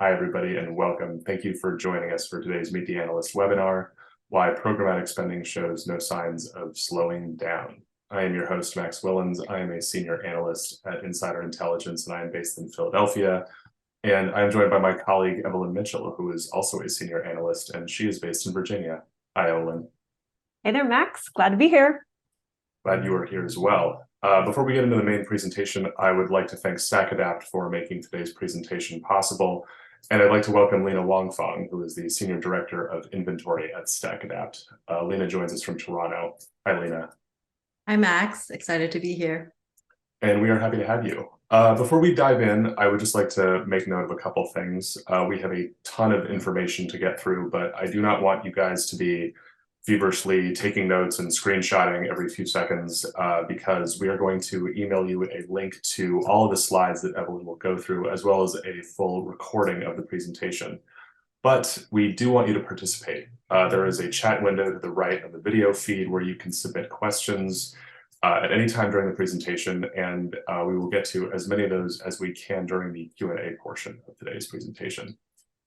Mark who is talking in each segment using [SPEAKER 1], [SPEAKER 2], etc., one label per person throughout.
[SPEAKER 1] Hi, everybody, and welcome. Thank you for joining us for today's Meet the Analyst webinar, Why Programmatic Spending Shows No Signs of Slowing Down. I am your host, Max Willens. I am a senior analyst at Insider Intelligence, and I am based in Philadelphia. And I'm joined by my colleague, Evelyn Mitchell, who is also a senior analyst, and she is based in Virginia. Hi, Evelyn.
[SPEAKER 2] Hey there, Max. Glad to be here.
[SPEAKER 1] Glad you are here as well. Before we get into the main presentation, I would like to thank StackAdapt for making today's presentation possible. And I'd like to welcome Lina Wangfang, who is the Senior Director of Inventory at StackAdapt. Lina joins us from Toronto. Hi, Lina.
[SPEAKER 3] Hi, Max. Excited to be here.
[SPEAKER 1] And we are happy to have you. Before we dive in, I would just like to make note of a couple things. We have a ton of information to get through, but I do not want you guys to be feverishly taking notes and screenshotting every few seconds because we are going to email you a link to all of the slides that Evelyn will go through, as well as a full recording of the presentation. But we do want you to participate. There is a chat window to the right of the video feed where you can submit questions at any time during the presentation, and we will get to as many of those as we can during the Q&A portion of today's presentation.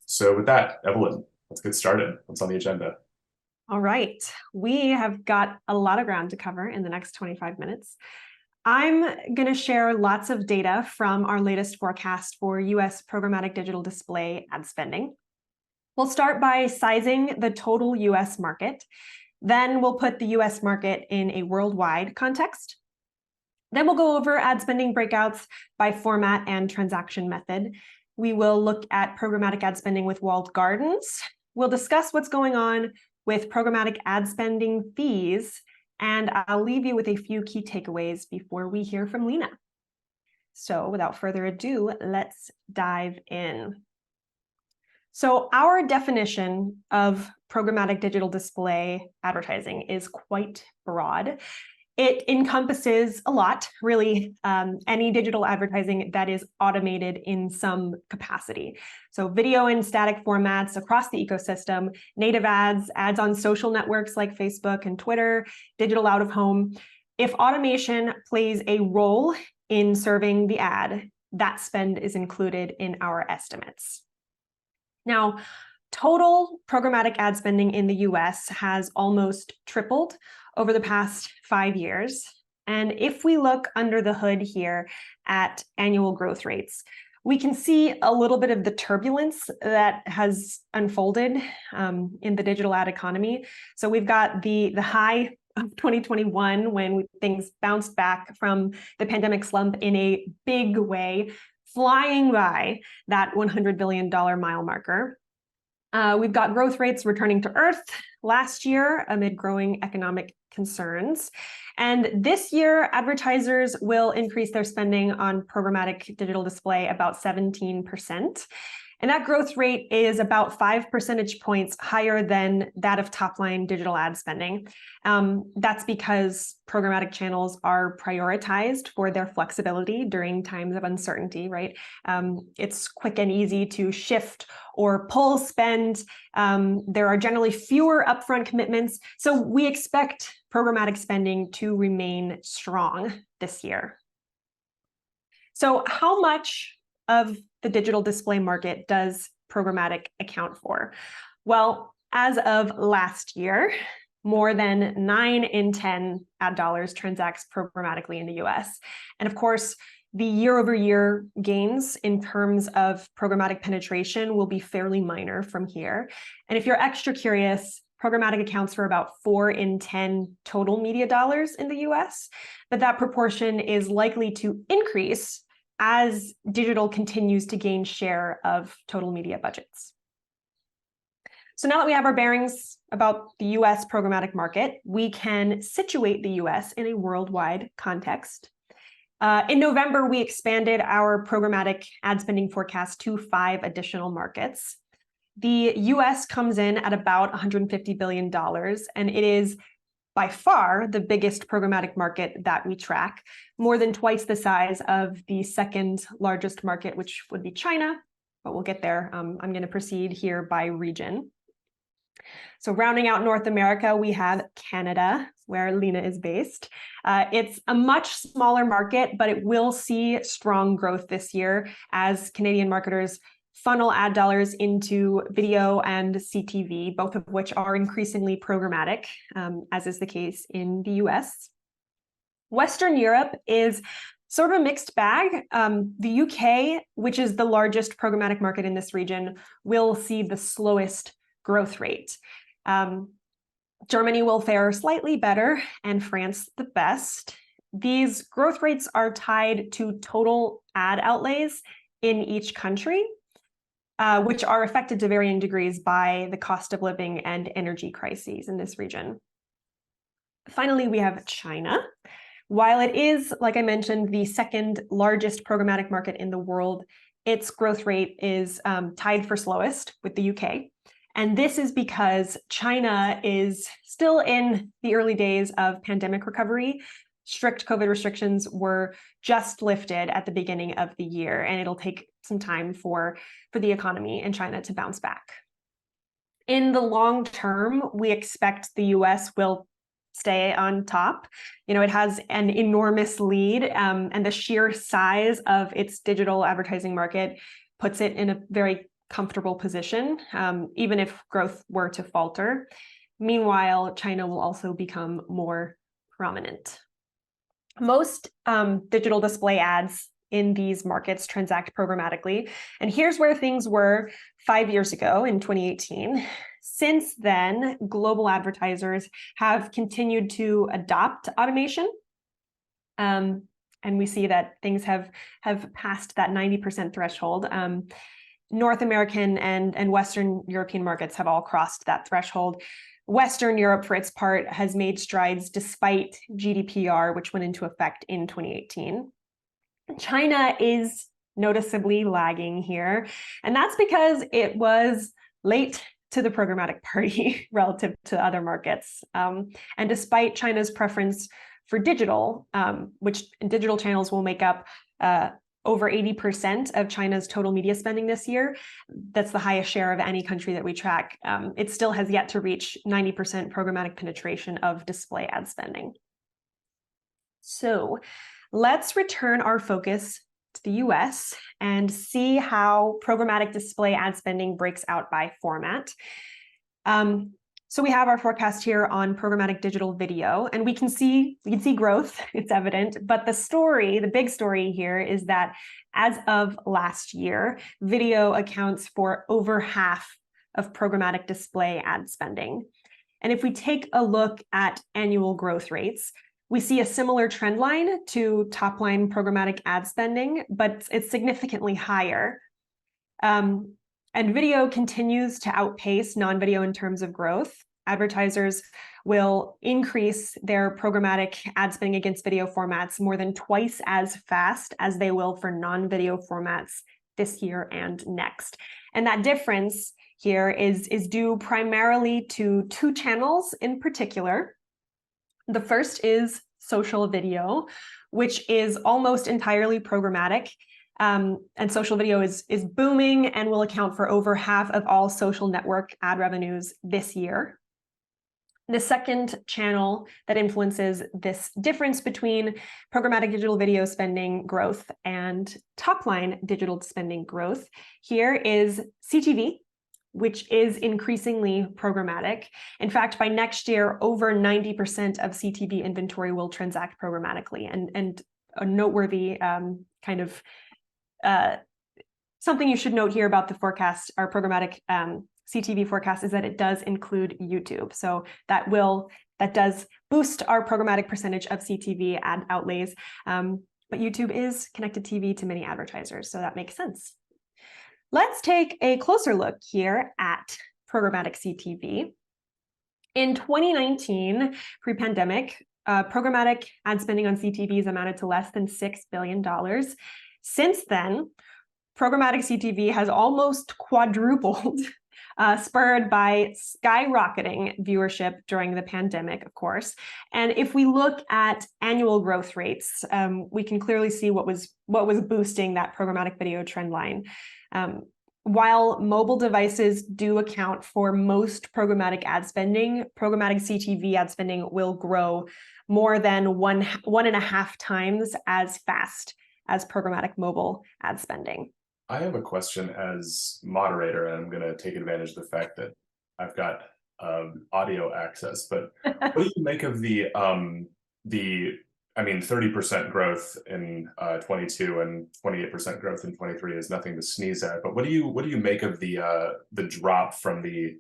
[SPEAKER 1] So with that, Evelyn, let's get started. What's on the agenda?
[SPEAKER 2] All right, we have got a lot of ground to cover in the next 25 minutes. I'm going to share lots of data from our latest forecast for US programmatic digital display ad spending. We'll start by sizing the total US market. Then we'll put the US market in a worldwide context. Then we'll go over ad spending breakouts by format and transaction method. We will look at programmatic ad spending with walled gardens. We'll discuss what's going on with programmatic ad spending fees, and I'll leave you with a few key takeaways before we hear from Lina. So without further ado, let's dive in. So our definition of programmatic digital display advertising is quite broad. It encompasses a lot, really, any digital advertising that is automated in some capacity. So video and static formats across the ecosystem, native ads, ads on social networks like Facebook and Twitter, digital out of home. If automation plays a role in serving the ad, that spend is included in our estimates. Now, total programmatic ad spending in the US has almost tripled over the past 5 years. And if we look under the hood here at annual growth rates, we can see a little bit of the turbulence that has unfolded in the digital ad economy. So we've got the high of 2021 when things bounced back from the pandemic slump in a big way, flying by that $100 billion mile marker. We've got growth rates returning to Earth last year amid growing economic concerns. And this year, advertisers will increase their spending on programmatic digital display about 17%. And that growth rate is about 5 percentage points higher than that of top-line digital ad spending. That's because programmatic channels are prioritized for their flexibility during times of uncertainty, right? It's quick and easy to shift or pull spend. There are generally fewer upfront commitments. So we expect programmatic spending to remain strong this year. So how much of the digital display market does programmatic account for? Well, as of last year, more than 9 in 10 ad dollars transacts programmatically in the US. And of course, the year-over-year gains in terms of programmatic penetration will be fairly minor from here. And if you're extra curious, programmatic accounts for about 4 in 10 total media dollars in the US, but that proportion is likely to increase as digital continues to gain share of total media budgets. So now that we have our bearings about the US programmatic market, we can situate the US in a worldwide context. In November, we expanded our programmatic ad spending forecast to 5 additional markets. The US comes in at about $150 billion, and it is by far the biggest programmatic market that we track, more than twice the size of the second largest market, which would be China, but we'll get there. I'm going to proceed here by region. So rounding out North America, we have Canada, where Lina is based. It's a much smaller market, but it will see strong growth this year as Canadian marketers funnel ad dollars into video and CTV, both of which are increasingly programmatic, as is the case in the US. Western Europe is sort of a mixed bag. The UK, which is the largest programmatic market in this region, will see the slowest growth rate. Germany will fare slightly better, and France the best. These growth rates are tied to total ad outlays in each country, which are affected to varying degrees by the cost of living and energy crises in this region. Finally, we have China. While it is, like I mentioned, the second largest programmatic market in the world, its growth rate is tied for slowest with the UK. And this is because China is still in the early days of pandemic recovery. Strict COVID restrictions were just lifted at the beginning of the year, and it'll take some time for the economy in China to bounce back. In the long term, we expect the US will stay on top. You know, it has an enormous lead, and the sheer size of its digital advertising market puts it in a very comfortable position, even if growth were to falter. Meanwhile, China will also become more prominent. Most digital display ads in these markets transact programmatically. And here's where things were 5 years ago in 2018. Since then, global advertisers have continued to adopt automation. And we see that things have passed that 90% threshold. North American and Western European markets have all crossed that threshold. Western Europe, for its part, has made strides despite GDPR, which went into effect in 2018. China is noticeably lagging here, and that's because it was late to the programmatic party relative to other markets. And despite China's preference for digital, which digital channels will make up over 80% of China's total media spending this year, that's the highest share of any country that we track, it still has yet to reach 90% programmatic penetration of display ad spending. So let's return our focus to the US and see how programmatic display ad spending breaks out by format. So we have our forecast here on programmatic digital video, and we can see growth, it's evident, but the big story here is that as of last year, video accounts for over half of programmatic display ad spending. And if we take a look at annual growth rates, we see a similar trend line to top line programmatic ad spending, but it's significantly higher. And video continues to outpace non-video in terms of growth. Advertisers will increase their programmatic ad spending against video formats more than twice as fast as they will for non-video formats this year and next. And that difference here is due primarily to two channels in particular. The first is social video, which is almost entirely programmatic. And social video is booming and will account for over half of all social network ad revenues this year. The second channel that influences this difference between programmatic digital video spending growth and top-line digital spending growth here is CTV, which is increasingly programmatic. In fact, by next year, over 90% of CTV inventory will transact programmatically. And a noteworthy something you should note here about the forecast, our programmatic CTV forecast, is that it does include YouTube. So that does boost our programmatic percentage of CTV ad outlays. But YouTube is connected TV to many advertisers, so that makes sense. Let's take a closer look here at programmatic CTV. In 2019, pre-pandemic, programmatic ad spending on CTVs amounted to less than $6 billion. Since then, programmatic CTV has almost quadrupled, spurred by skyrocketing viewership during the pandemic, of course. And if we look at annual growth rates, we can clearly see what was boosting that programmatic video trend line. While mobile devices do account for most programmatic ad spending, programmatic CTV ad spending will grow more than 1.5 times as fast as programmatic mobile ad spending.
[SPEAKER 1] I have a question as moderator, and I'm going to take advantage of the fact that I've got audio access. But what do you make of I mean, 30% growth in 22 and 28% growth in 23 is nothing to sneeze at. But what do you make of the drop from the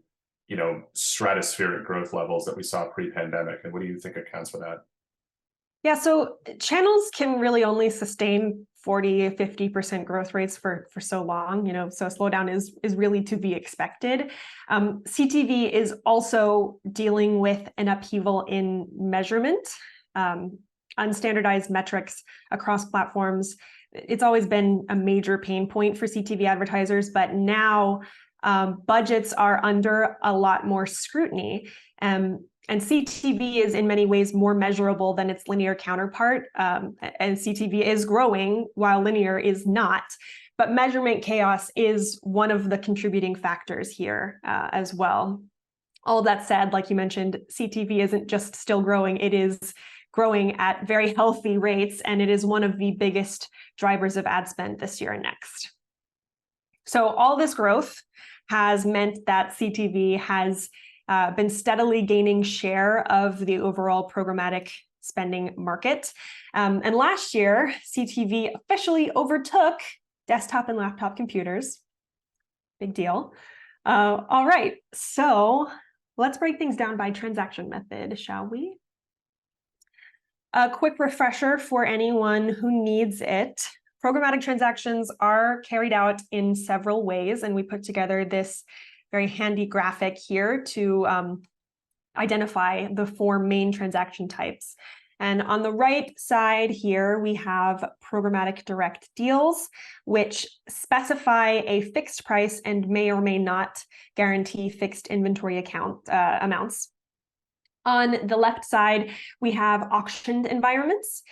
[SPEAKER 1] stratospheric growth levels that we saw pre-pandemic, and what do you think accounts for that?
[SPEAKER 2] Yeah, so channels can really only sustain 40, 50% growth rates for so long, so a slowdown is really to be expected. CTV is also dealing with an upheaval in measurement, unstandardized metrics across platforms. It's always been a major pain point for CTV advertisers, but now budgets are under a lot more scrutiny. And CTV is in many ways more measurable than its linear counterpart. And CTV is growing while linear is not. But measurement chaos is one of the contributing factors here as well. All of that said, like you mentioned, CTV isn't just still growing, it is growing at very healthy rates, and it is one of the biggest drivers of ad spend this year and next. So all this growth has meant that CTV has been steadily gaining share of the overall programmatic spending market. And last year, CTV officially overtook desktop and laptop computers. Big deal. All right, so let's break things down by transaction method, shall we? A quick refresher for anyone who needs it. Programmatic transactions are carried out in several ways, and we put together this very handy graphic here to identify the four main transaction types. And on the right side here, we have programmatic direct deals, which specify a fixed price and may or may not guarantee fixed inventory amounts. On the left side, we have auctioned environments.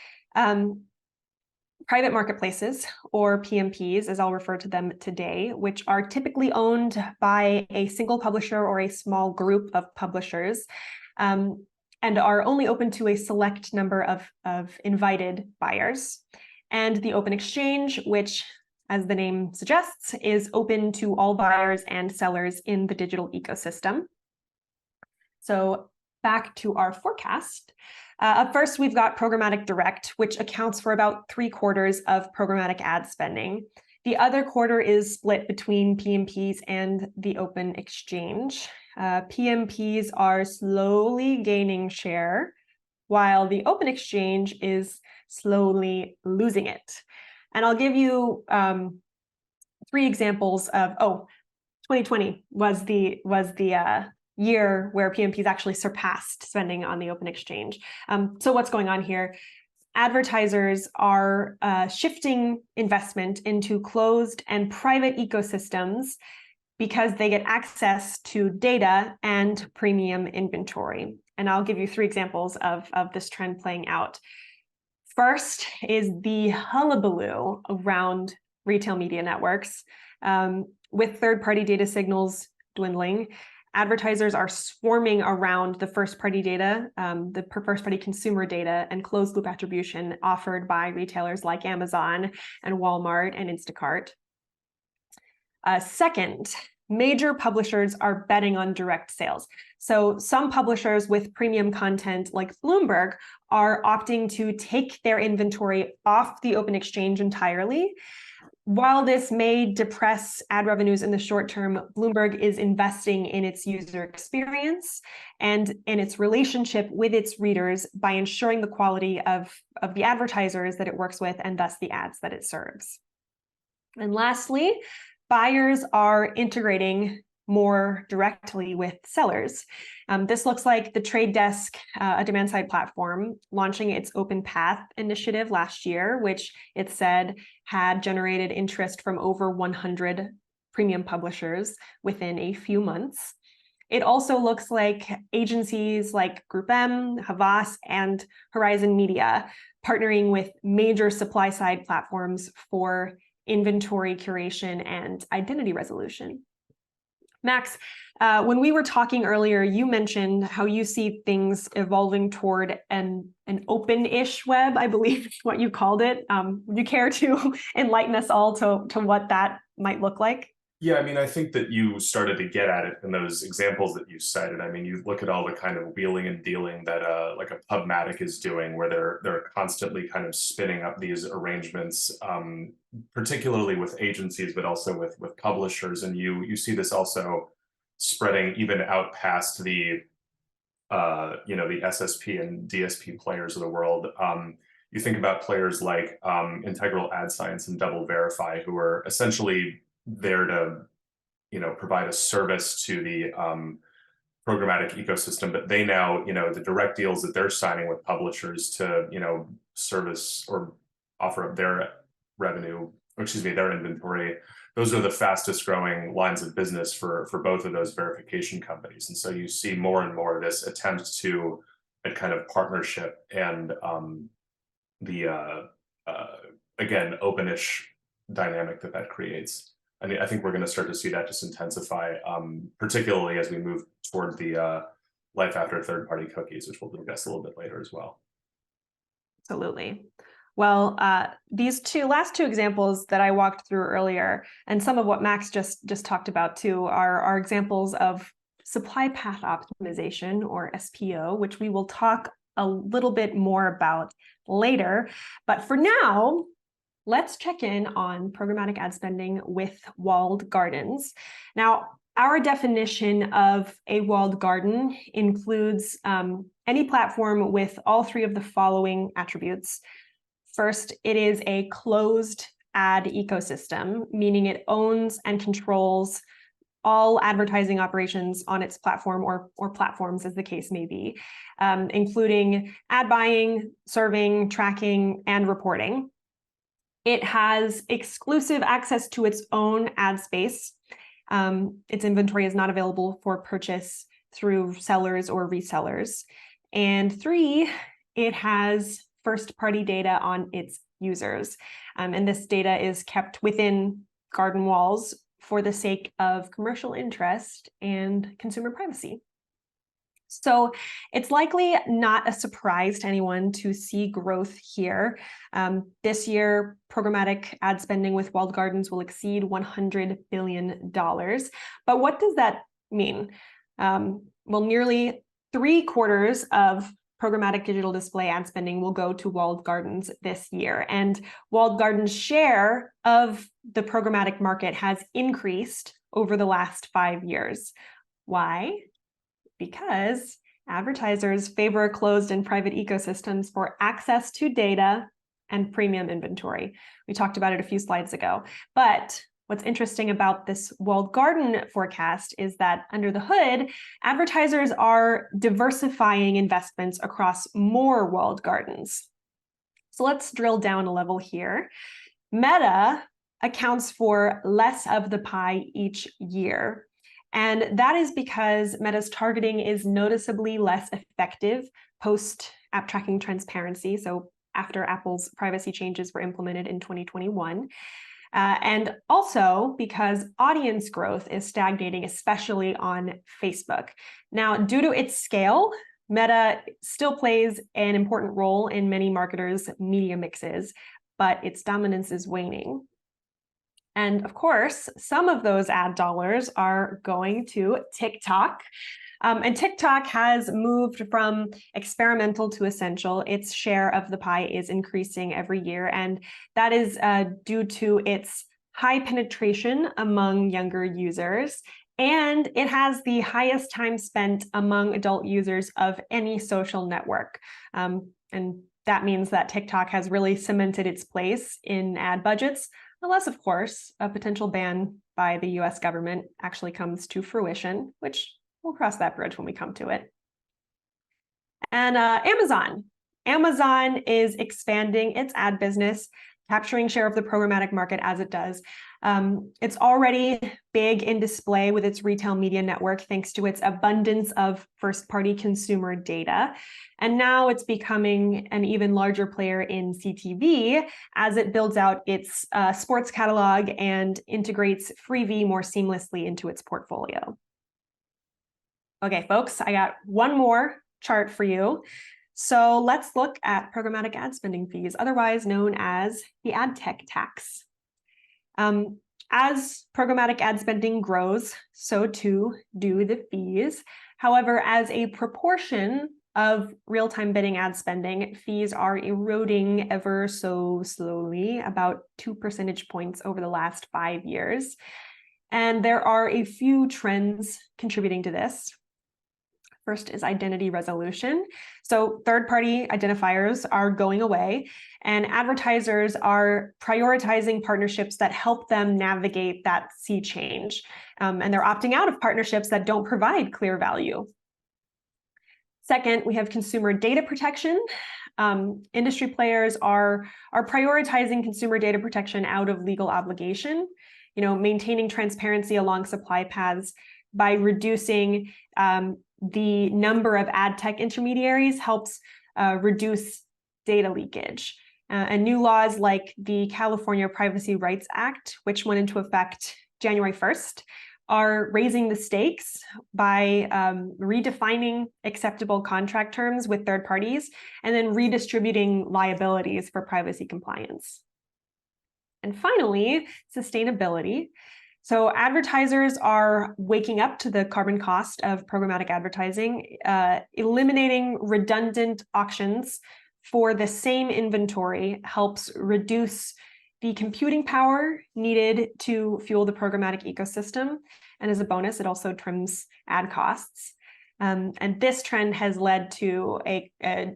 [SPEAKER 2] Private marketplaces, or PMPs, as I'll refer to them today, which are typically owned by a single publisher or a small group of publishers, and are only open to a select number of invited buyers. And the open exchange, which, as the name suggests, is open to all buyers and sellers in the digital ecosystem. So back to our forecast. Up first, we've got programmatic direct, which accounts for about 3/4 of programmatic ad spending. The other quarter is split between PMPs and the open exchange. PMPs are slowly gaining share, while the open exchange is slowly losing it. And I'll give you 3 examples of, 2020 was the year where PMPs actually surpassed spending on the open exchange. So what's going on here? Advertisers are shifting investment into closed and private ecosystems because they get access to data and premium inventory. And I'll give you 3 examples of this trend playing out. First is the hullabaloo around retail media networks. With third-party data signals dwindling, advertisers are swarming around the first-party data, the first-party consumer data, and closed-loop attribution offered by retailers like Amazon and Walmart and Instacart. Second, major publishers are betting on direct sales. So some publishers with premium content like Bloomberg are opting to take their inventory off the open exchange entirely. While this may depress ad revenues in the short term, Bloomberg is investing in its user experience and in its relationship with its readers by ensuring the quality of the advertisers that it works with and thus the ads that it serves. And lastly, buyers are integrating more directly with sellers. This looks like the Trade Desk, a demand-side platform, launching its Open Path initiative last year, which it said had generated interest from over 100 premium publishers within a few months. It also looks like agencies like GroupM, Havas, and Horizon Media partnering with major supply-side platforms for inventory curation and identity resolution. Max, when we were talking earlier, you mentioned how you see things evolving toward an open-ish web, I believe is what you called it. Would you care to enlighten us all to what that might look like?
[SPEAKER 1] Yeah, I mean, I think that you started to get at it in those examples that you cited. I mean, you look at all the kind of wheeling and dealing that like a Pubmatic is doing, where they're constantly kind of spinning up these arrangements, particularly with agencies, but also with publishers. And you see this also spreading even out past the the SSP and DSP players of the world. You think about players like Integral Ad Science and Double Verify, who are essentially there to provide a service to the programmatic ecosystem, but they now the direct deals that they're signing with publishers to service or offer up their revenue, their inventory. Those are the fastest growing lines of business for both of those verification companies. And so you see more and more of this attempt to a kind of partnership and the again, openish dynamic that creates. I mean, I think we're going to start to see that just intensify, particularly as we move toward the life after third-party cookies, which we'll discuss a little bit later as well.
[SPEAKER 2] Absolutely. Well, these last two examples that I walked through earlier, and some of what Max just talked about too, are examples of supply path optimization, or SPO, which we will talk a little bit more about later. But for now, let's check in on programmatic ad spending with walled gardens. Now, our definition of a walled garden includes any platform with all three of the following attributes. First, it is a closed ad ecosystem, meaning it owns and controls all advertising operations on its platform or platforms, as the case may be, including ad buying, serving, tracking, and reporting. It has exclusive access to its own ad space. Its inventory is not available for purchase through sellers or resellers. And three, it has first-party data on its users. And this data is kept within garden walls for the sake of commercial interest and consumer privacy. So it's likely not a surprise to anyone to see growth here. This year, programmatic ad spending with walled gardens will exceed $100 billion. But what does that mean? Well, nearly 3/4 of programmatic digital display ad spending will go to walled gardens this year. And walled gardens' share of the programmatic market has increased over the last 5 years. Why? Because advertisers favor closed and private ecosystems for access to data and premium inventory. We talked about it a few slides ago. But what's interesting about this walled garden forecast is that under the hood, advertisers are diversifying investments across more walled gardens. So let's drill down a level here. Meta accounts for less of the pie each year. And that is because Meta's targeting is noticeably less effective post-app tracking transparency, so after Apple's privacy changes were implemented in 2021. And also because audience growth is stagnating, especially on Facebook. Now, due to its scale, Meta still plays an important role in many marketers' media mixes, but its dominance is waning. And of course, some of those ad dollars are going to TikTok. And TikTok has moved from experimental to essential. Its share of the pie is increasing every year, and that is due to its high penetration among younger users. And it has the highest time spent among adult users of any social network. And that means that TikTok has really cemented its place in ad budgets, unless, of course, a potential ban by the US government actually comes to fruition, which we'll cross that bridge when we come to it. And Amazon is expanding its ad business capturing share of the programmatic market as it does. It's already big in display with its retail media network, thanks to its abundance of first-party consumer data. And now it's becoming an even larger player in CTV as it builds out its sports catalog and integrates Freevee more seamlessly into its portfolio. Okay, folks, I got one more chart for you. So let's look at programmatic ad spending fees, otherwise known as the ad tech tax. As programmatic ad spending grows, so too do the fees. However, as a proportion of real-time bidding ad spending, fees are eroding ever so slowly, about 2 percentage points over the last 5 years. And there are a few trends contributing to this. First is identity resolution. So third-party identifiers are going away, and advertisers are prioritizing partnerships that help them navigate that sea change. And they're opting out of partnerships that don't provide clear value. Second, we have consumer data protection. Industry players are prioritizing consumer data protection out of legal obligation, maintaining transparency along supply paths by reducing the number of ad tech intermediaries helps reduce data leakage. And new laws like the California Privacy Rights Act, which went into effect January 1st, are raising the stakes by redefining acceptable contract terms with third parties and then redistributing liabilities for privacy compliance. And finally, sustainability. So advertisers are waking up to the carbon cost of programmatic advertising, eliminating redundant auctions for the same inventory helps reduce the computing power needed to fuel the programmatic ecosystem. And as a bonus, it also trims ad costs. And this trend has led to a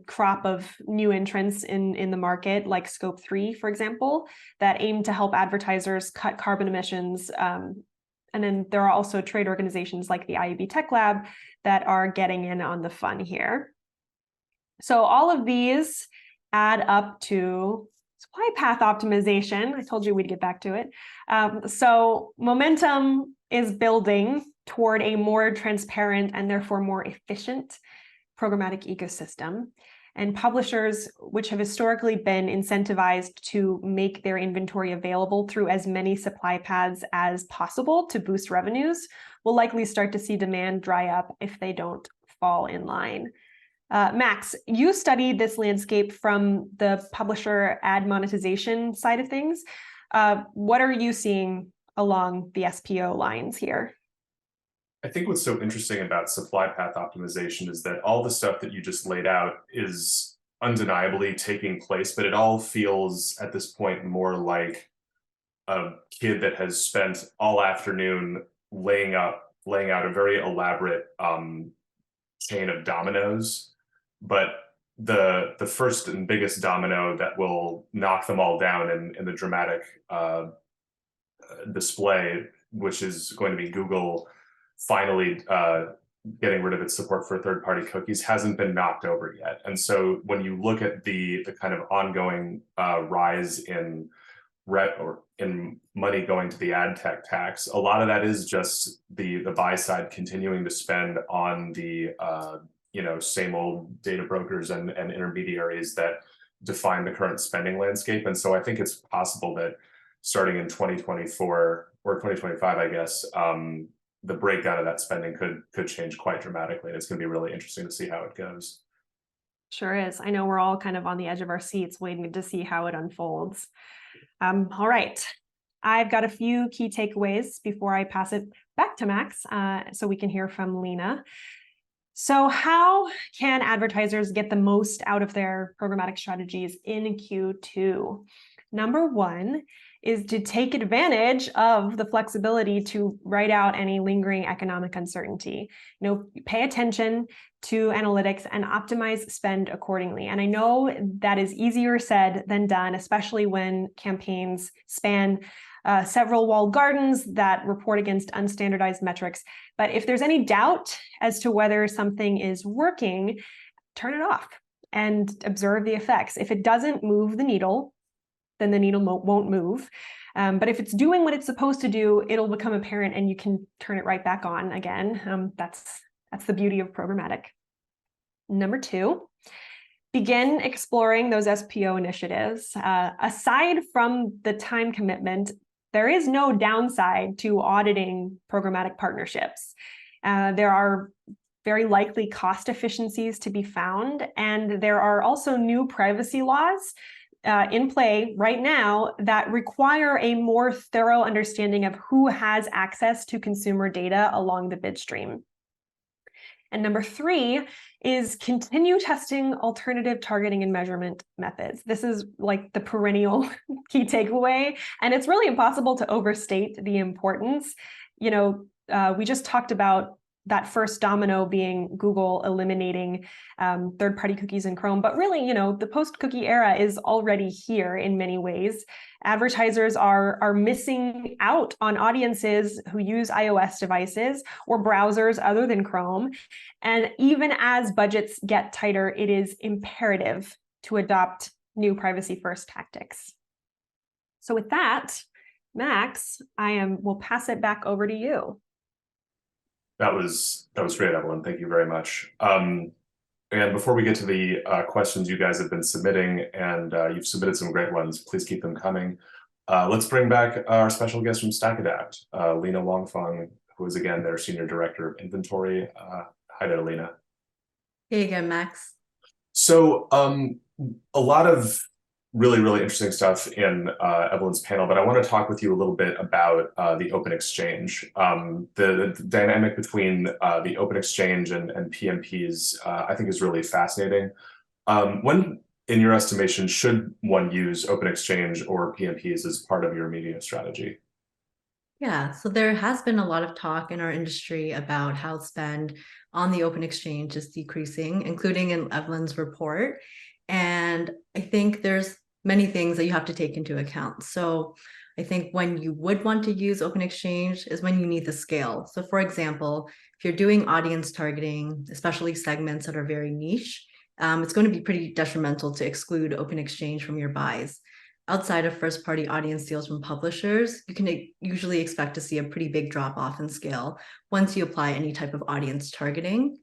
[SPEAKER 2] crop of new entrants in the market, like Scope 3, for example, that aim to help advertisers cut carbon emissions. And then there are also trade organizations like the IAB Tech Lab that are getting in on the fun here. So all of these add up to supply path optimization. I told you we'd get back to it. So momentum is building toward a more transparent and therefore more efficient programmatic ecosystem. And publishers, which have historically been incentivized to make their inventory available through as many supply paths as possible to boost revenues, will likely start to see demand dry up if they don't fall in line. Max, you studied this landscape from the publisher ad monetization side of things. What are you seeing along the SPO lines here?
[SPEAKER 1] I think what's so interesting about supply path optimization is that all the stuff that you just laid out is undeniably taking place, but it all feels at this point more like a kid that has spent all afternoon laying out a very elaborate chain of dominoes. But the first and biggest domino that will knock them all down in the dramatic display, which is going to be Google finally getting rid of its support for third-party cookies, hasn't been knocked over yet. And so when you look at the kind of ongoing rise in money going to the ad tech tax, a lot of that is just the buy side continuing to spend on the same old data brokers and intermediaries that define the current spending landscape. And so I think it's possible that starting in 2024 or 2025, I guess, the breakdown of that spending could change quite dramatically. And it's going to be really interesting to see how it goes.
[SPEAKER 2] Sure is. I know we're all kind of on the edge of our seats waiting to see how it unfolds. All right. I've got a few key takeaways before I pass it back to Max so we can hear from Lina. So how can advertisers get the most out of their programmatic strategies in Q2? Number one is to take advantage of the flexibility to write out any lingering economic uncertainty. Pay attention to analytics and optimize spend accordingly. And I know that is easier said than done, especially when campaigns span several walled gardens that report against unstandardized metrics. But if there's any doubt as to whether something is working, turn it off and observe the effects. If it doesn't move the needle, then the needle won't move. But if it's doing what it's supposed to do, it'll become apparent and you can turn it right back on again. That's the beauty of programmatic. Number 2, begin exploring those SPO initiatives. Aside from the time commitment, there is no downside to auditing programmatic partnerships. There are very likely cost efficiencies to be found, and there are also new privacy laws in play right now that require a more thorough understanding of who has access to consumer data along the bid stream. And number 3 is continue testing alternative targeting and measurement methods. This is like the perennial key takeaway, and it's really impossible to overstate the importance. You know, we just talked about that first domino being Google eliminating third-party cookies in Chrome. But really, you know, the post-cookie era is already here in many ways. Advertisers are missing out on audiences who use iOS devices or browsers other than Chrome. And even as budgets get tighter, it is imperative to adopt new privacy-first tactics. So with that, Max, will pass it back over to you.
[SPEAKER 1] That was great, Evelyn. Thank you very much. And before we get to the questions you guys have been submitting, and you've submitted some great ones, please keep them coming. Let's bring back our special guest from StackAdapt, Lina Wangfang, who is again their Senior Director of Inventory. Hi there, Lina.
[SPEAKER 3] Hey again, Max. So
[SPEAKER 1] a lot of really interesting stuff in Evelyn's panel, but I want to talk with you a little bit about the Open Exchange. The dynamic between the Open Exchange and PMPs, I think, is really fascinating. When, in your estimation, should one use Open Exchange or PMPs as part of your media strategy?
[SPEAKER 3] Yeah, so there has been a lot of talk in our industry about how spend on the Open Exchange is decreasing, including in Evelyn's report. And I think there's many things that you have to take into account. So I think when you would want to use Open Exchange is when you need the scale. So for example, if you're doing audience targeting, especially segments that are very niche, it's going to be pretty detrimental to exclude Open Exchange from your buys. Outside of first-party audience deals from publishers, you can usually expect to see a pretty big drop-off in scale once you apply any type of audience targeting.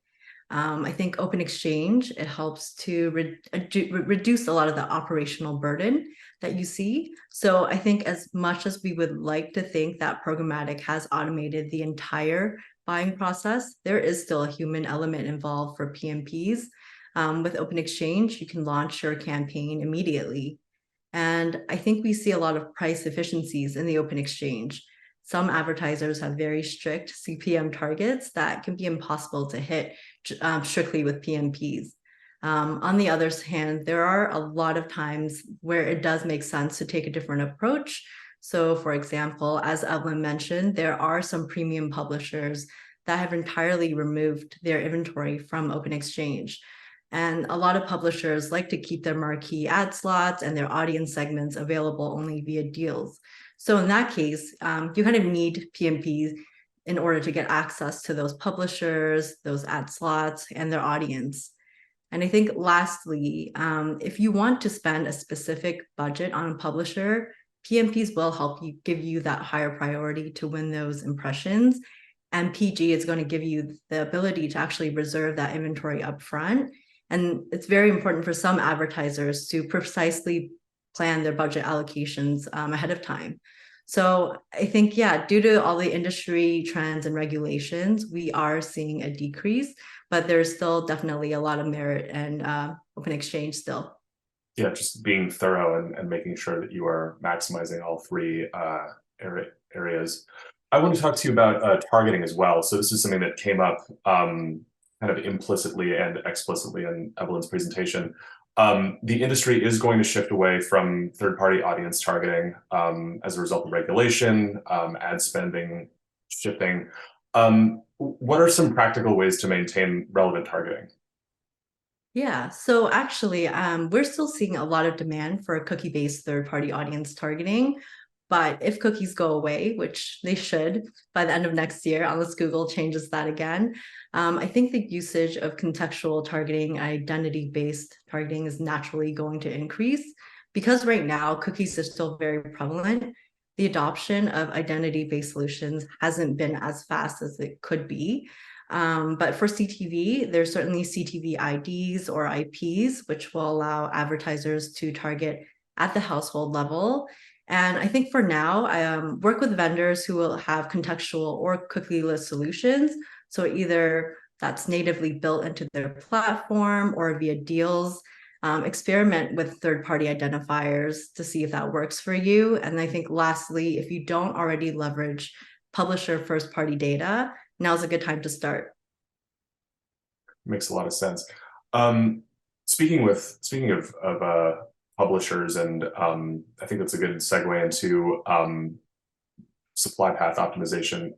[SPEAKER 3] I think Open Exchange, it helps to reduce a lot of the operational burden that you see. So I think as much as we would like to think that programmatic has automated the entire buying process, there is still a human element involved for PMPs. With Open Exchange, you can launch your campaign immediately. And I think we see a lot of price efficiencies in the Open Exchange. Some advertisers have very strict CPM targets that can be impossible to hit strictly with PMPs. On the other hand, there are a lot of times where it does make sense to take a different approach. So for example, as Evelyn mentioned, there are some premium publishers that have entirely removed their inventory from Open Exchange. And a lot of publishers like to keep their marquee ad slots and their audience segments available only via deals. So in that case, you kind of need PMPs in order to get access to those publishers, those ad slots, and their audience. And I think lastly, if you want to spend a specific budget on a publisher, PMPs will help you give you that higher priority to win those impressions. And PG is going to give you the ability to actually reserve that inventory upfront. And it's very important for some advertisers to precisely plan their budget allocations ahead of time. So I think, yeah, due to all the industry trends and regulations, we are seeing a decrease, but there's still definitely a lot of merit in Open Exchange still.
[SPEAKER 1] Yeah, just being thorough and making sure that you are maximizing all three areas. I want to talk to you about targeting as well. So this is something that came up kind of implicitly and explicitly in Evelyn's presentation. The industry is going to shift away from third-party audience targeting as a result of regulation, ad spending shifting. What are some practical ways to maintain relevant targeting?
[SPEAKER 3] Yeah, so actually, we're still seeing a lot of demand for cookie-based third-party audience targeting. But if cookies go away, which they should by the end of next year, unless Google changes that again, I think the usage of contextual targeting, identity-based targeting is naturally going to increase. because right now cookies are still very prevalent, the adoption of identity-based solutions hasn't been as fast as it could be. But for CTV, there's certainly CTV IDs or IPs, which will allow advertisers to target at the household level. And I think for now, I work with vendors who will have contextual or cookieless solutions. So either that's natively built into their platform or via deals. Experiment with third-party identifiers to see if that works for you. And I think lastly, if you don't already leverage publisher first-party data, now's a good time to start.
[SPEAKER 1] Makes a lot of sense. Speaking of publishers, and I think that's a good segue into supply path optimization.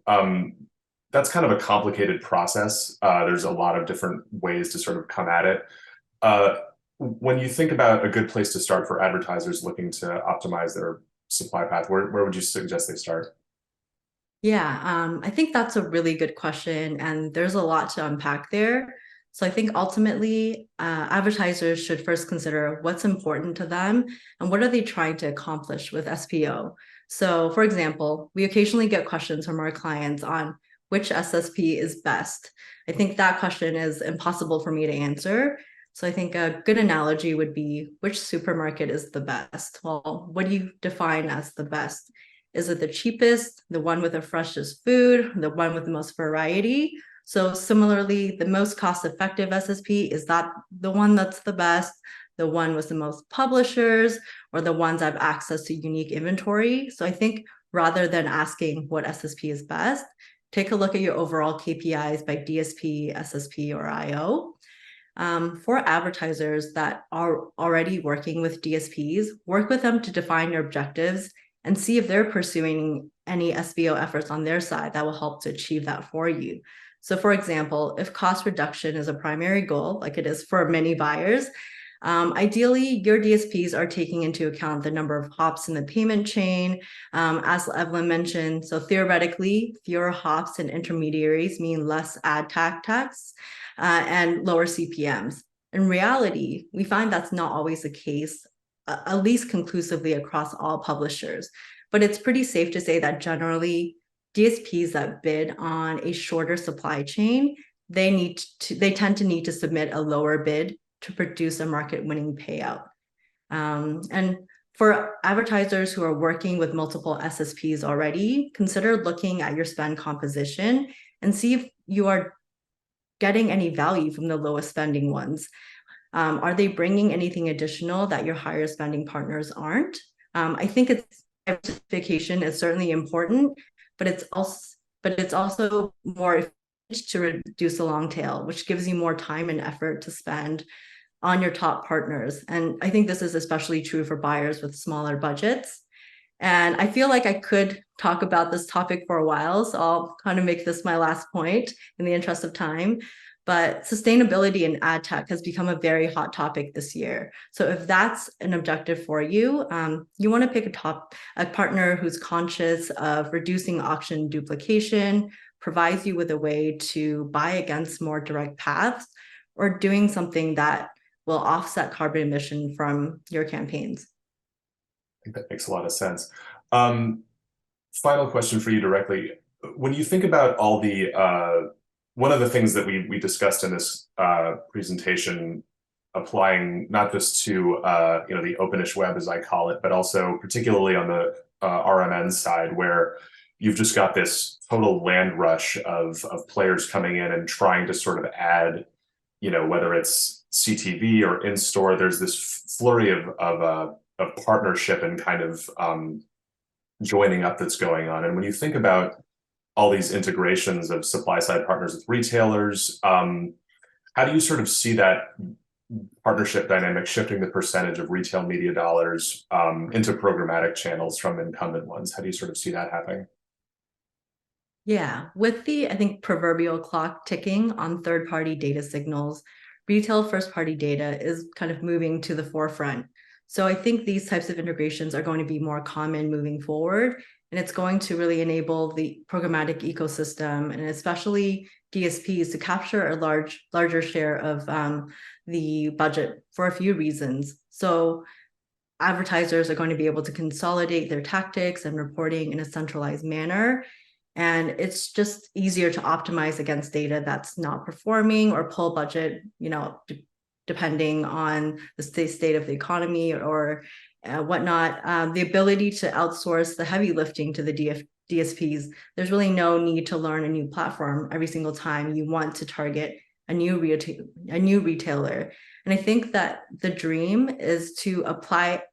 [SPEAKER 1] That's kind of a complicated process. There's a lot of different ways to sort of come at it. When you think about a good place to start for advertisers looking to optimize their supply path, where would you suggest they start?
[SPEAKER 3] Yeah, I think that's a really good question, and there's a lot to unpack there. So I think ultimately, advertisers should first consider what's important to them and what are they trying to accomplish with SPO. So for example, we occasionally get questions from our clients on which SSP is best. I think that question is impossible for me to answer. So I think a good analogy would be, which supermarket is the best? Well, what do you define as the best? Is it the cheapest, the one with the freshest food, the one with the most variety? So similarly, the most cost-effective SSP, is that the one that's the best, the one with the most publishers, or the ones that have access to unique inventory? So I think rather than asking what SSP is best, take a look at your overall KPIs by DSP, SSP, or IO. For advertisers that are already working with DSPs, work with them to define your objectives and see if they're pursuing any SBO efforts on their side that will help to achieve that for you. So for example, if cost reduction is a primary goal, like it is for many buyers, ideally your DSPs are taking into account the number of hops in the payment chain, as Evelyn mentioned. So theoretically, fewer hops and intermediaries mean less ad tax and lower CPMs. In reality, we find that's not always the case, at least conclusively across all publishers. But it's pretty safe to say that generally, DSPs that bid on a shorter supply chain, they tend to need to submit a lower bid to produce a market-winning payout. And for advertisers who are working with multiple SSPs already, consider looking at your spend composition and see if you are getting any value from the lowest spending ones. Are they bringing anything additional that your higher spending partners aren't? I think diversification is certainly important, but it's also more efficient to reduce the long tail, which gives you more time and effort to spend on your top partners. And I think this is especially true for buyers with smaller budgets. And I feel like I could talk about this topic for a while, so I'll kind of make this my last point in the interest of time. But sustainability in ad tech has become a very hot topic this year. So if that's an objective for you, you want to pick a partner who's conscious of reducing auction duplication, provides you with a way to buy against more direct paths, or doing something that will offset carbon emission from your campaigns.
[SPEAKER 1] I think that makes a lot of sense. Final question for you directly. When you think about all the, one of the things that we discussed in this presentation, applying not just to the openish web, as I call it, but also particularly on the RMN side, where you've just got this total land rush of players coming in and trying to sort of add, whether it's CTV or in-store, there's this flurry of partnership and kind of joining up that's going on. And when you think about all these integrations of supply side partners with retailers, how do you sort of see that partnership dynamic shifting the percentage of retail media dollars into programmatic channels from incumbent ones? How do you sort of see that happening?
[SPEAKER 3] Yeah, with the, I think, proverbial clock ticking on third-party data signals, retail first-party data is kind of moving to the forefront. So I think these types of integrations are going to be more common moving forward, and it's going to really enable the programmatic ecosystem and especially DSPs to capture a larger share of the budget for a few reasons. So advertisers are going to be able to consolidate their tactics and reporting in a centralized manner. And it's just easier to optimize against data that's not performing or pull budget, depending on the state of the economy or whatnot. The ability to outsource the heavy lifting to the DSPs, there's really no need to learn a new platform every single time you want to target a new retailer. And I think that the dream is to apply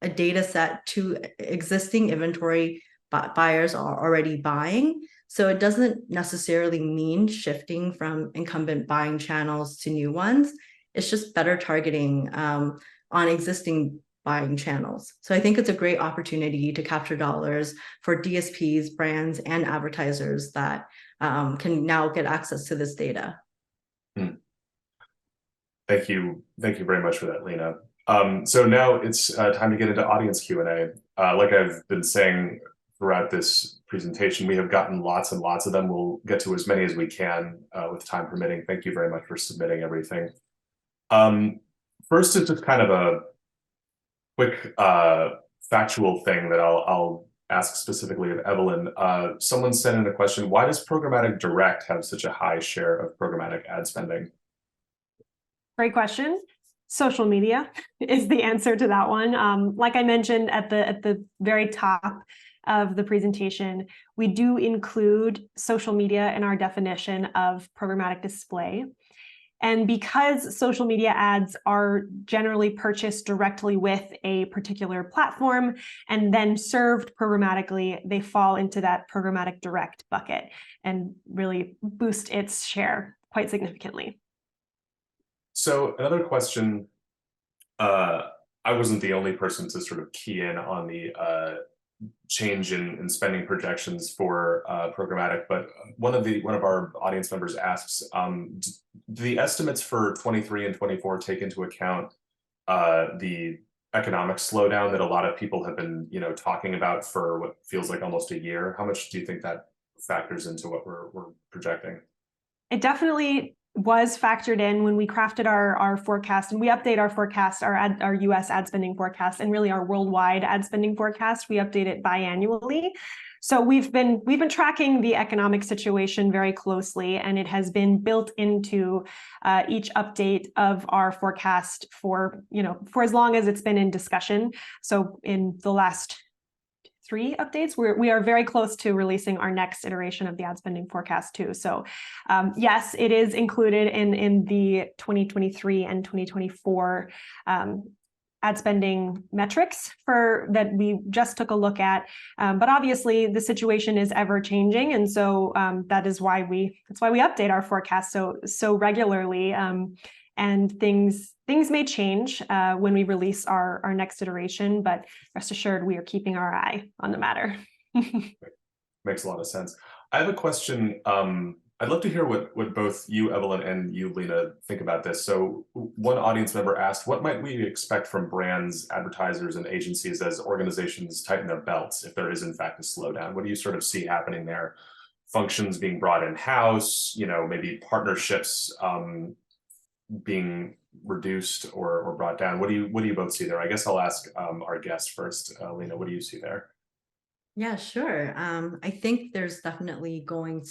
[SPEAKER 3] a data set to existing inventory buyers are already buying. So it doesn't necessarily mean shifting from incumbent buying channels to new ones. It's just better targeting on existing buying channels. So I think it's a great opportunity to capture dollars for DSPs, brands, and advertisers that can now get access to this data.
[SPEAKER 1] Thank you very much for that, Lina. So now it's time to get into audience Q&A. Like I've been saying throughout this presentation, we have gotten lots and lots of them. We'll get to as many as we can with time permitting. Thank you very much for submitting everything. First is just kind of a quick factual thing that I'll ask specifically of Evelyn. Someone sent in a question: why does Programmatic Direct have such a high share of programmatic ad spending?
[SPEAKER 2] Great question. Social media is the answer to that one. Like I mentioned at the very top of the presentation, we do include social media in our definition of programmatic display. And because social media ads are generally purchased directly with a particular platform and then served programmatically, they fall into that programmatic direct bucket and really boost its share quite significantly.
[SPEAKER 1] So another question, I wasn't the only person to sort of key in on the change in spending projections for programmatic, but one of our audience members asks, do the estimates for 23 and 24 take into account the economic slowdown that a lot of people have been talking about for what feels like almost a year? How much do you think that factors into what we're projecting?
[SPEAKER 2] It definitely was factored in when we crafted our forecast, and we update our forecast, our US ad spending forecast, and really our worldwide ad spending forecast. We update it biannually. So we've been tracking the economic situation very closely, and it has been built into each update of our forecast for as long as it's been in discussion. So in the last 3 updates, we are very close to releasing our next iteration of the ad spending forecast too. So yes, it is included in the 2023 and 2024 ad spending metrics that we just took a look at. But obviously the situation is ever changing, and so that's why we update our forecast so regularly. And things may change when we release our next iteration, but rest assured we are keeping our eye on the matter.
[SPEAKER 1] Makes a lot of sense. I have a question. I'd love to hear what both you, Evelyn, and you, Lina, think about this. So one audience member asked, what might we expect from brands, advertisers, and agencies as organizations tighten their belts if there is in fact a slowdown? What do you sort of see happening there? Functions being brought in-house, maybe partnerships being reduced or brought down. What do you both see there? I guess I'll ask our guest first. Lina, what do you see there?
[SPEAKER 3] Yeah, sure. I think there's definitely going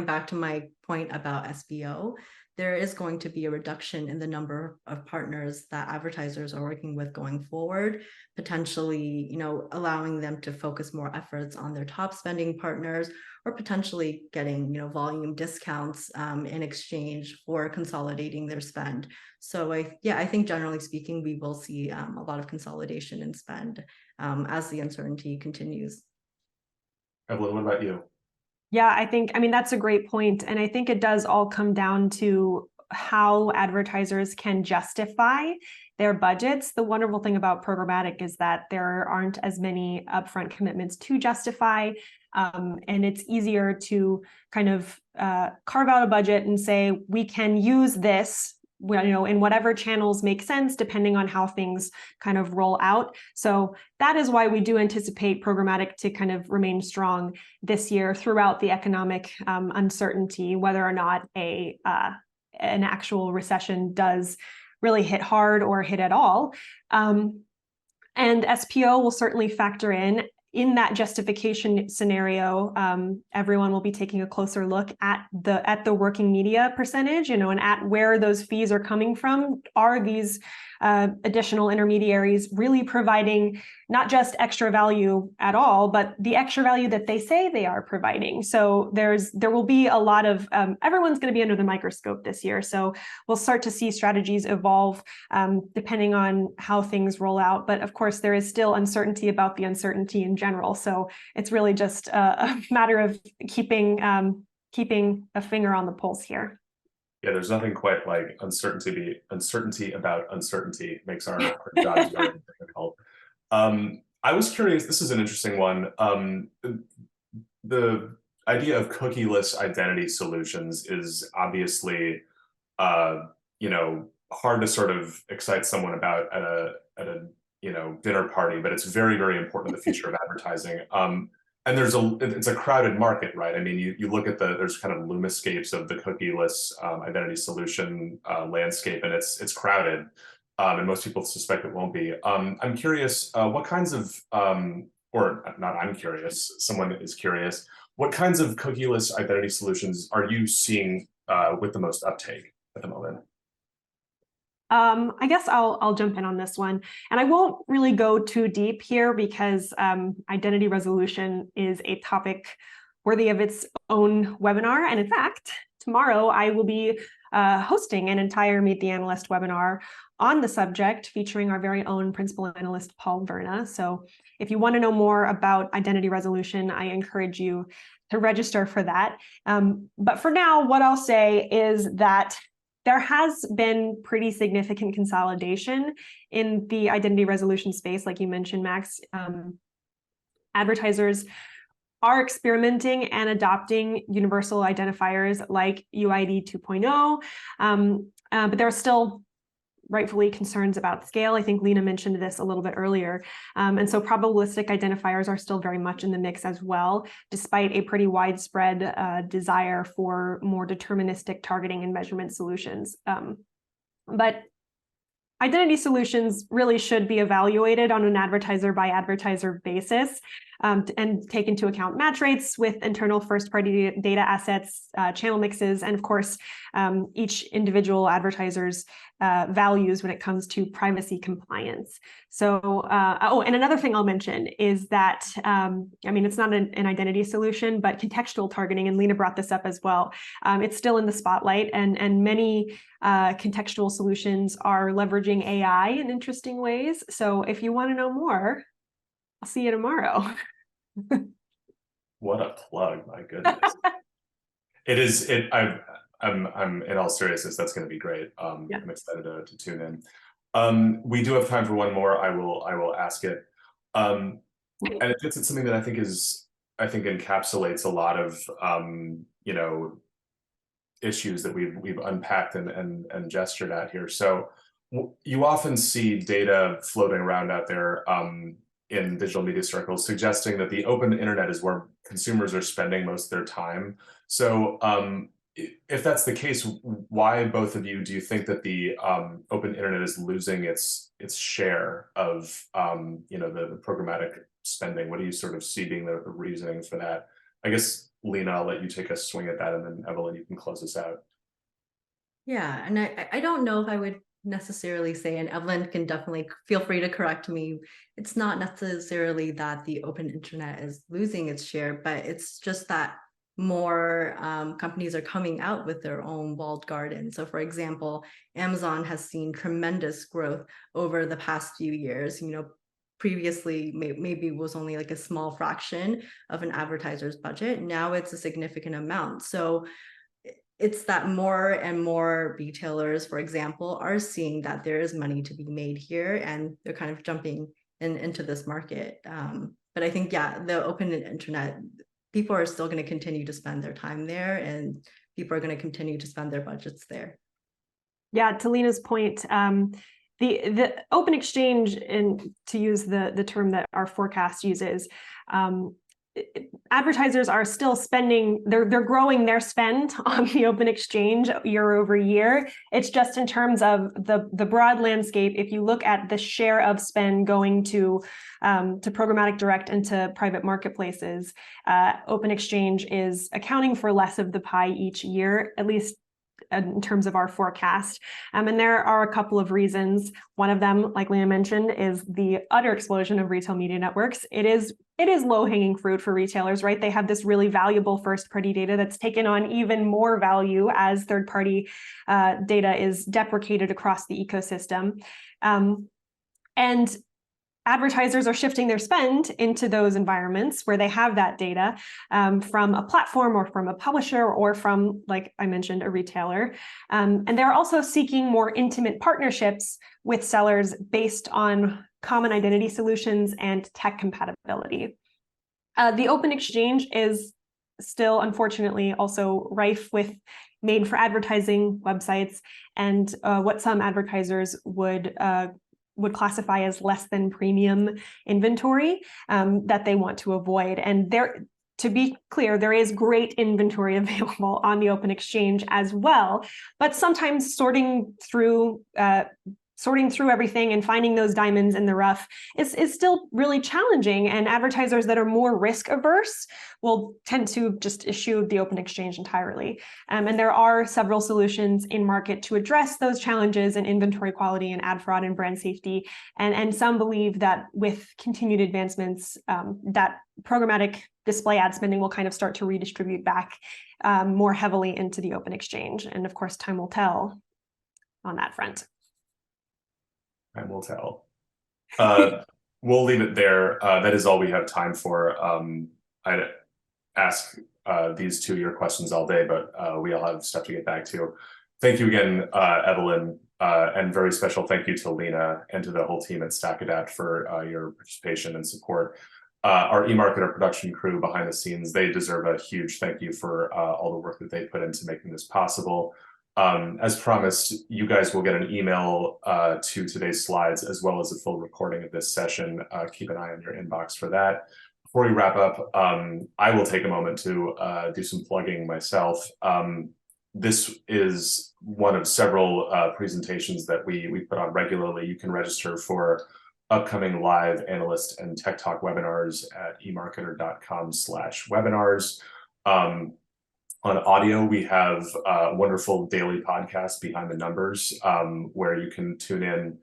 [SPEAKER 3] back to my point about SBO, there is going to be a reduction in the number of partners that advertisers are working with going forward, potentially, allowing them to focus more efforts on their top spending partners, or potentially getting, volume discounts in exchange for consolidating their spend. So I think generally speaking, we will see a lot of consolidation in spend as the uncertainty continues.
[SPEAKER 1] Evelyn, what about you?
[SPEAKER 2] Yeah, I mean, that's a great point. And I think it does all come down to how advertisers can justify their budgets. The wonderful thing about programmatic is that there aren't as many upfront commitments to justify. And it's easier to kind of carve out a budget and say, we can use this in whatever channels make sense, depending on how things kind of roll out. So that is why we do anticipate programmatic to kind of remain strong this year throughout the economic uncertainty, whether or not an actual recession does really hit hard or hit at all. And SPO will certainly factor in that justification scenario. Everyone will be taking a closer look at the working media percentage, and at where those fees are coming from. Are these additional intermediaries really providing not just extra value at all, but the extra value that they say they are providing? So there will be a lot of everyone's going to be under the microscope this year. So we'll start to see strategies evolve depending on how things roll out. But of course, there is still uncertainty about the uncertainty in general. So it's really just a matter of keeping a finger on the pulse here.
[SPEAKER 1] Yeah, there's nothing quite like uncertainty about uncertainty makes our jobs very difficult. I was curious, this is an interesting one. The idea of cookieless identity solutions is obviously, hard to sort of excite someone about at a dinner party, but it's very, very important in the future of advertising. And it's a crowded market, right? I mean, you look at there's kind of lumiscapes of the cookieless identity solution landscape, and it's crowded, and most people suspect it won't be. I'm curious, what kinds of, or not I'm curious, someone is curious, what kinds of cookieless identity solutions are you seeing with the most uptake at the moment?
[SPEAKER 2] I guess I'll jump in on this one, and I won't really go too deep here because identity resolution is a topic worthy of its own webinar. And in fact, tomorrow I will be hosting an entire Meet the Analyst webinar on the subject, featuring our very own principal analyst, Paul Verna. So if you want to know more about identity resolution, I encourage you to register for that. But for now, what I'll say is that there has been pretty significant consolidation in the identity resolution space, like you mentioned, Max. Advertisers are experimenting and adopting universal identifiers like UID 2.0, but there are still rightfully concerns about scale. I think Lina mentioned this a little bit earlier. And so probabilistic identifiers are still very much in the mix as well, despite a pretty widespread desire for more deterministic targeting and measurement solutions. But identity solutions really should be evaluated on an advertiser by advertiser basis, and take into account match rates with internal first-party data assets, channel mixes, and of course, each individual advertiser's values when it comes to privacy compliance. So, and another thing I'll mention is that, it's not an identity solution, but contextual targeting, and Lina brought this up as well. It's still in the spotlight, and many contextual solutions are leveraging AI in interesting ways. So if you want to know more, I'll see you tomorrow.
[SPEAKER 1] What a plug, my goodness. I'm in all seriousness, that's going to be great.
[SPEAKER 2] Yeah.
[SPEAKER 1] I'm excited to tune in. We do have time for one more. I will ask it. And it's something that I think encapsulates a lot of issues that we've unpacked and gestured at here. So you often see data floating around out there in digital media circles suggesting that the open internet is where consumers are spending most of their time. So if that's the case, why, both of you, do you think that the open internet is losing its share of the programmatic spending? What do you sort of see being the reasoning for that? I guess, Lina, I'll let you take a swing at that, and then Evelyn, you can close us out.
[SPEAKER 3] Yeah, and I don't know if I would necessarily say, and Evelyn can definitely feel free to correct me, it's not necessarily that the open internet is losing its share, but it's just that more companies are coming out with their own walled garden. So for example, Amazon has seen tremendous growth over the past few years. Previously maybe it was only like a small fraction of an advertiser's budget. Now it's a significant amount. So it's that more and more retailers, for example, are seeing that there is money to be made here, and they're kind of jumping into this market. But I think, yeah, the open internet, people are still going to continue to spend their time there, and people are going to continue to spend their budgets there.
[SPEAKER 2] Yeah, to Lina's point, the open exchange, and to use the term that our forecast uses, advertisers are still spending, they're growing their spend on the open exchange year over year. It's just in terms of the broad landscape. If you look at the share of spend going to programmatic direct and to private marketplaces, open exchange is accounting for less of the pie each year, at least in terms of our forecast. And there are a couple of reasons. One of them, like Lina mentioned, is the utter explosion of retail media networks. It is low-hanging fruit for retailers, right? They have this really valuable first-party data that's taken on even more value as third-party data is deprecated across the ecosystem. And advertisers are shifting their spend into those environments where they have that data from a platform or from a publisher or from, like I mentioned, a retailer. And they're also seeking more intimate partnerships with sellers based on common identity solutions and tech compatibility. The open exchange is still, unfortunately, also rife with made for advertising websites and what some advertisers would classify as less than premium inventory that they want to avoid. And there, to be clear, there is great inventory available on the open exchange as well, but sometimes sorting through everything and finding those diamonds in the rough is still really challenging, and advertisers that are more risk averse will tend to just eschew the open exchange entirely. And there are several solutions in market to address those challenges in inventory quality and ad fraud and brand safety. And some believe that with continued advancements, that programmatic display ad spending will kind of start to redistribute back more heavily into the open exchange. And of course, time will tell on that front.
[SPEAKER 1] Time will tell. We'll leave it there. That is all we have time for. I'd ask these two your questions all day, but we all have stuff to get back to. Thank you again, Evelyn, and very special thank you to Lina and to the whole team at StackAdapt for your participation and support. Our eMarketer production crew behind the scenes, they deserve a huge thank you for all the work that they put into making this possible. As promised, you guys will get an email to today's slides as well as a full recording of this session. Keep an eye on your inbox for that. Before we wrap up, I will take a moment to do some plugging myself. This is one of several presentations that we put on regularly. You can register for upcoming live analyst and tech talk webinars at emarketer.com/webinars. On audio, we have a wonderful daily podcast, Behind the Numbers, where you can tune in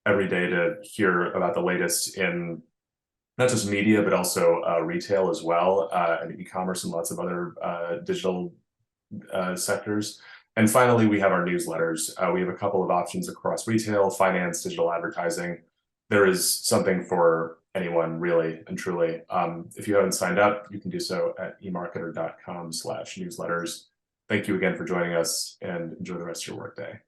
[SPEAKER 1] every day to hear about the latest in not just media, but also retail as well, and e-commerce and lots of other digital sectors. And finally, we have our newsletters. We have a couple of options across retail, finance, digital advertising. There is something for anyone, really and truly. If you haven't signed up, you can do so at emarketer.com/newsletters. Thank you again for joining us, and enjoy the rest of your workday.